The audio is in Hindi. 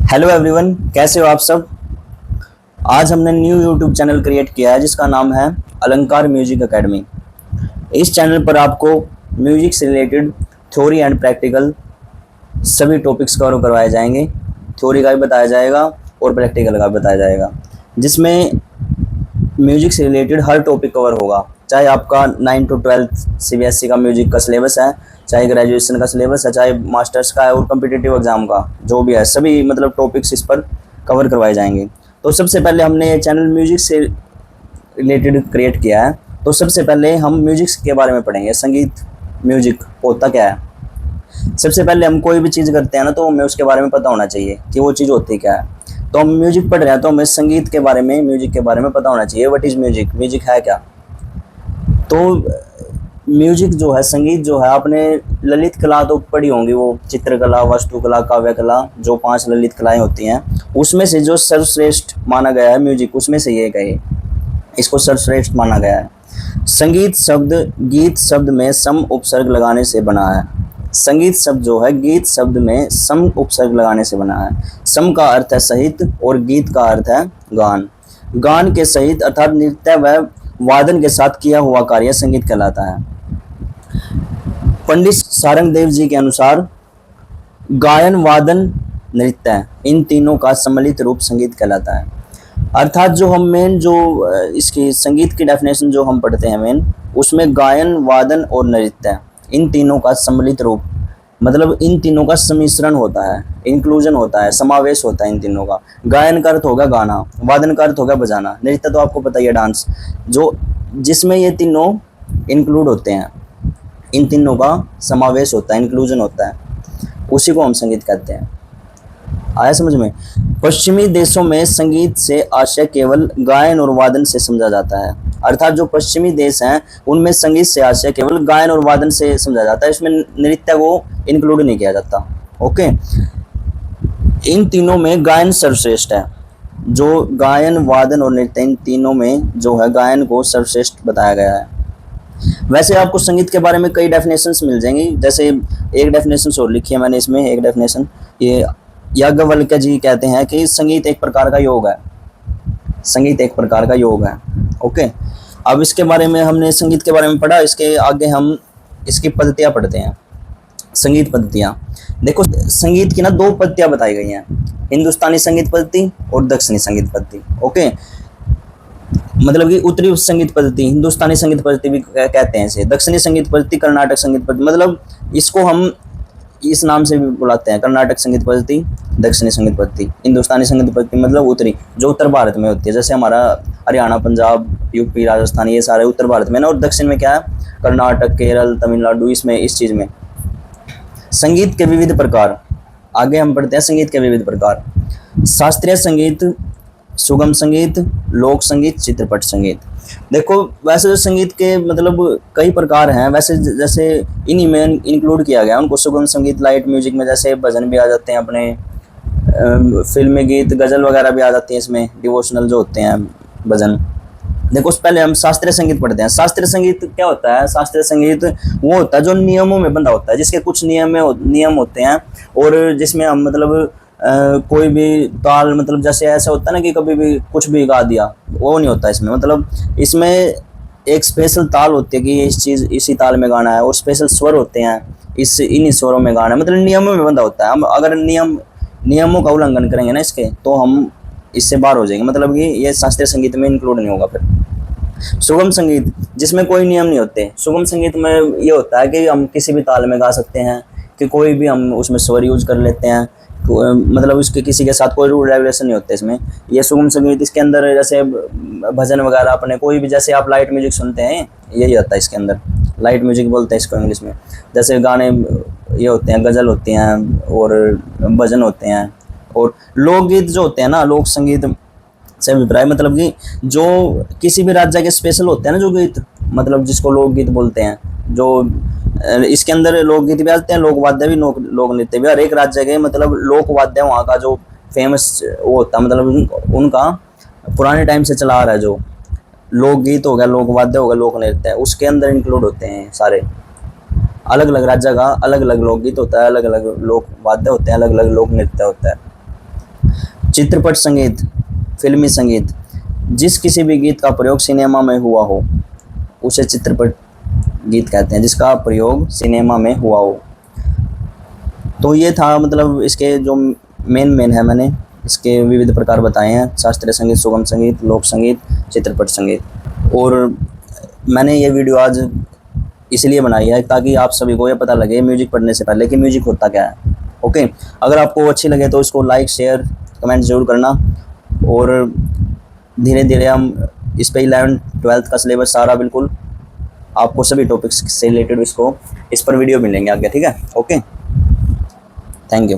हेलो एवरीवन, कैसे हो आप सब। आज हमने न्यू यूट्यूब चैनल क्रिएट किया है जिसका नाम है अलंकार म्यूजिक एकेडमी। इस चैनल पर आपको म्यूजिक से रिलेटेड थ्योरी एंड प्रैक्टिकल सभी टॉपिक्स कवर करवाए जाएंगे। थ्योरी का भी बताया जाएगा और प्रैक्टिकल का भी बताया जाएगा, जिसमें म्यूजिक से रिलेटेड हर टॉपिक कवर होगा। चाहे आपका 9 to 12 सीबीएसई का म्यूजिक का सिलेबस है, चाहे ग्रेजुएशन का सिलेबस है, चाहे मास्टर्स का है और कम्पिटिटिव एग्जाम का जो भी है, सभी मतलब टॉपिक्स इस पर कवर करवाए जाएंगे। तो सबसे पहले हमने ये चैनल म्यूजिक से रिलेटेड क्रिएट किया है। तो सबसे पहले हम म्यूजिक के बारे में पढ़ेंगे। संगीत, म्यूजिक होता क्या है। सबसे पहले हम कोई भी चीज़ करते हैं ना, तो हमें उसके बारे में पता होना चाहिए कि वो चीज़ होती क्या है। तो हम म्यूजिक पढ़ रहे हैं तो हमें संगीत के बारे में, म्यूजिक के बारे में पता होना चाहिए। व्हाट इज़ म्यूजिक, म्यूजिक है क्या। तो म्यूजिक जो है, संगीत जो है, आपने ललित कला तो पढ़ी होंगी, वो चित्रकला, वास्तुकला, काव्य कला, जो 5 ललित कलाएं होती हैं, उसमें से जो सर्वश्रेष्ठ माना गया है म्यूजिक, उसमें से ये कहे, इसको सर्वश्रेष्ठ माना गया है। संगीत शब्द गीत शब्द में सम उपसर्ग लगाने से बना है। संगीत शब्द जो है गीत शब्द में सम उपसर्ग लगाने से बना है। सम का अर्थ है सहित और गीत का अर्थ है गान। गान के सहित अर्थात नृत्य व वादन के साथ किया हुआ कार्य संगीत कहलाता है। पंडित सारंगदेव जी के अनुसार गायन, वादन, नृत्य, इन तीनों का सम्मिलित रूप संगीत कहलाता है। अर्थात जो हम मेन जो इसकी संगीत की डेफिनेशन जो हम पढ़ते हैं मेन, उसमें गायन, वादन और नृत्य, इन तीनों का सम्मिलित रूप, मतलब इन तीनों का सम्मिश्रण होता है, इंक्लूजन होता है, समावेश होता है इन तीनों का। गायन का अर्थ होगा गाना, वादन का अर्थ होगा बजाना, नृत्य तो आपको पता ही है डांस, जो जिसमें ये तीनों इंक्लूड होते हैं, इन तीनों का समावेश होता है, इंक्लूजन होता है, उसी को हम संगीत कहते हैं। आया समझ में। पश्चिमी देशों में संगीत से आशय केवल गायन और वादन से समझा जाता है। अर्थात जो पश्चिमी देश हैं उनमें संगीत से आशय केवल गायन और वादन से समझा जाता है, इसमें नृत्य को इंक्लूड नहीं किया जाता। ओके, इन तीनों में गायन सर्वश्रेष्ठ है। जो गायन, वादन और नृत्य, इन तीनों में जो है गायन को सर्वश्रेष्ठ बताया गया है। वैसे आपको संगीत के बारे में कई डेफिनेशंस मिल जाएंगी, जैसे एक डेफिनेशन और लिखी है मैंने इसमें, एक डेफिनेशन ये याज्ञवल्क्य जी कहते हैं कि संगीत एक प्रकार का योग है। संगीत एक प्रकार का योग है। ओके, अब इसके बारे में हमने संगीत के बारे में पढ़ा, इसके आगे हम इसकी पद्धतियाँ पढ़ते हैं। संगीत पद्धतियाँ, देखो संगीत की ना 2 पद्धतियाँ बताई गई हैं, हिंदुस्तानी संगीत पद्धति और दक्षिणी संगीत पद्धति। ओके, मतलब कि उत्तरी संगीत पद्धति हिंदुस्तानी संगीत पद्धति भी कहते हैं इसे, दक्षिणी संगीत पद्धति कर्नाटक संगीत पद्धति, मतलब इसको हम इस नाम से भी बुलाते हैं, कर्नाटक संगीत पद्धति, दक्षिणी संगीत पद्धति। हिंदुस्तानी संगीत पद्धति मतलब उत्तरी, जो उत्तर भारत में होती है, जैसे हमारा हरियाणा, पंजाब, यूपी, राजस्थान, ये सारे उत्तर भारत में ना, और दक्षिण में क्या है, कर्नाटक, केरल, तमिलनाडु, इसमें इस चीज़ में। संगीत के विविध प्रकार, आगे हम पढ़ते हैं संगीत के विविध प्रकार। शास्त्रीय संगीत, सुगम संगीत, लोक संगीत, चित्रपट संगीत। देखो वैसे जो संगीत के मतलब कई प्रकार हैं, वैसे जैसे इन्हीं में इंक्लूड किया गया उनको। सुगम संगीत, लाइट म्यूजिक में जैसे भजन भी आ जाते हैं, अपने फिल्मी गीत, गज़ल वगैरह भी आ जाती हैं इसमें, डिवोशनल जो होते हैं भजन। देखो पहले हम शास्त्रीय संगीत पढ़ते हैं। शास्त्रीय संगीत क्या होता है। शास्त्रीय संगीत वो होता है जो नियमों में बंधा होता है, जिसके कुछ नियम होते हैं, और जिसमें हम मतलब कोई भी ताल, मतलब जैसे ऐसा होता है ना कि कभी भी कुछ भी गा दिया, वो नहीं होता इसमें। मतलब इसमें एक स्पेशल ताल होती है कि इस चीज़ इसी ताल में गाना है, और स्पेशल स्वर होते हैं, इन स्वरों में गाना है, मतलब नियमों में बंधा होता है। हम अगर नियमों का उल्लंघन करेंगे ना इसके, तो हम इससे बाहर हो जाएंगे, मतलब कि ये शास्त्रीय संगीत में इंक्लूड नहीं होगा। फिर सुगम संगीत, जिसमें कोई नियम नहीं होते। सुगम संगीत में ये होता है कि हम किसी भी ताल में गा सकते हैं, कि कोई भी हम उसमें स्वर यूज कर लेते हैं, तो मतलब उसके किसी के साथ कोई रूल रेगुलेशन नहीं होते इसमें। ये सुगम संगीत, इसके अंदर जैसे भजन वगैरह, अपने कोई भी, जैसे आप लाइट म्यूजिक सुनते हैं, यही आता है इसके अंदर, लाइट म्यूजिक बोलते हैं इसको इंग्लिश में। जैसे गाने ये होते हैं, गज़ल होती हैं और भजन होते हैं, और लोकगीत जो होते हैं ना, लोक संगीत से अभिप्राय मतलब कि जो किसी भी राज्य के स्पेशल होते हैं ना जो गीत, मतलब जिसको लोकगीत बोलते हैं, जो इसके अंदर लोकगीत भी आते हैं, लोक वाद्य भी, लोक नृत्य भी। हर एक राज्य के मतलब लोक वाद्य वहाँ का जो फेमस वो होता है, मतलब उनका पुराने टाइम से चला आ रहा है, जो लोकगीत हो गया, लोक वाद्य हो गया, लोक नृत्य, उसके अंदर इंक्लूड होते हैं सारे। अलग अलग राज्य का अलग अलग लोकगीत होता है, अलग अलग लोक वाद्य होते हैं, अलग अलग लोक नृत्य होता है। चित्रपट संगीत, फिल्मी संगीत, जिस किसी भी गीत का प्रयोग सिनेमा में हुआ हो उसे चित्रपट गीत कहते हैं, जिसका प्रयोग सिनेमा में हुआ हो। तो ये था मतलब इसके जो मेन है, मैंने इसके विविध प्रकार बताए हैं, शास्त्रीय संगीत, सुगम संगीत, लोक संगीत, चित्रपट संगीत। और मैंने ये वीडियो आज इसलिए बनाई है ताकि आप सभी को ये पता लगे म्यूजिक पढ़ने से पहले कि म्यूजिक होता क्या है। ओके, अगर आपको अच्छी लगे तो इसको लाइक, शेयर, कमेंट ज़रूर करना। और धीरे धीरे हम इस पे 11th-12th का सिलेबस सारा बिल्कुल आपको सभी टॉपिक्स से रिलेटेड इस पर वीडियो मिलेंगे आगे, ठीक है। Okay, thank you.